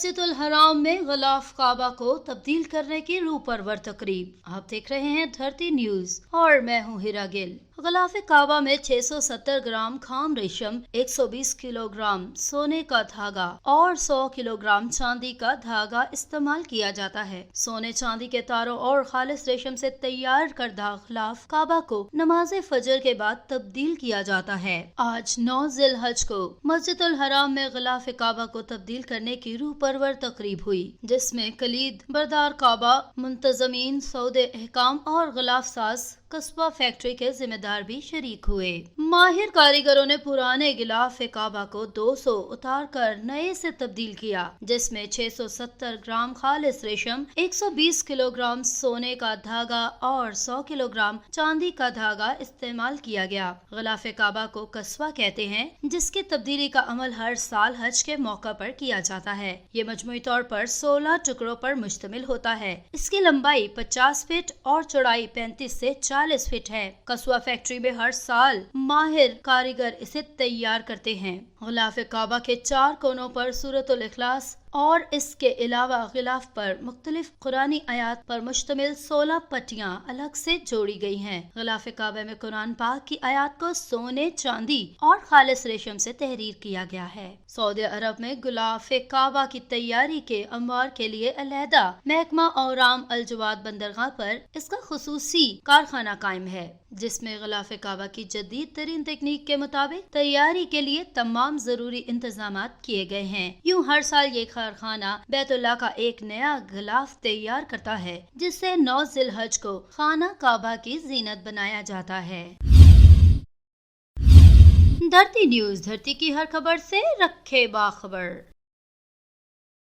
मस्जिद उल हराम में ग़िलाफ़ काबा को तब्दील करने की रूह परवर तकरीब। आप देख रहे हैं धरती न्यूज और मैं हूं हिरा गिल। ग़िलाफ़ काबा में 670 ग्राम खाम रेशम, 120 किलोग्राम सोने का धागा और 100 किलोग्राम चांदी का धागा इस्तेमाल किया जाता है। सोने चांदी के तारों और खालिस रेशम से तैयार करदा ग़िलाफ़ काबा को नमाज फजर के बाद तब्दील किया जाता है। आज 9 ज़िलहज को मस्जिद उल हराम में ग़िलाफ़ काबा को तब्दील करने की रूह परवर तकरीब हुई, जिसमें कलीद बरदार काबा, मुंतज़मीन, सौदे अहकाम और ग़िलाफ़ साज कस्बा फैक्ट्री के जिम्मेदार भी शरीक हुए। माहिर कारीगरों ने पुराने ग़िलाफ़ काबा को 200 उतार कर नए से तब्दील किया, जिसमें 670 ग्राम खालिस रेशम, 120 किलोग्राम सोने का धागा और 100 किलोग्राम चांदी का धागा इस्तेमाल किया गया। ग़िलाफ़ काबा को कस्बा कहते हैं, जिसकी तब्दीली का अमल हर साल हज के मौका पर किया जाता है। ये मजमूई तौर पर 16 टुकड़ों पर मुश्तमिल होता है। इसकी लंबाई 50 फीट और चौड़ाई 35 से 40 फीट है। कस्बा फैक्ट्री में हर साल माहिर कारीगर इसे तैयार करते हैं। ग़िलाफ़ काबा के 4 कोनों पर सूरतुल इखलास और इसके अलावा ग़िलाफ़ पर मुख्तलिफ कुरानी आयात पर मुश्तमिल 16 पट्टियां अलग से जोड़ी गई हैं। ग़िलाफ़ काबा में कुरान पाक की आयात को सोने, चांदी और खालिस रेशम से तहरीर किया गया है। सऊदी अरब में ग़िलाफ़ काबा की तैयारी के अमवार के लिए अलहदा महकमा औराम अल जवाद बंदरगाह पर इसका खुसूसी कारखाना कायम है, जिसमें ग़िलाफ़ काबा की जदीद तरीन तकनीक के मुताबिक तैयारी के लिए तमाम जरूरी इंतजामात किए गए हैं। यूँ हर साल ये कारखाना बैतुल्लाह का एक नया ग़िलाफ़ तैयार करता है, जिससे 9 ज़िलहज को खाना काबा की जीनत बनाया जाता है। धरती न्यूज, धरती की हर खबर से रखे बाखबर।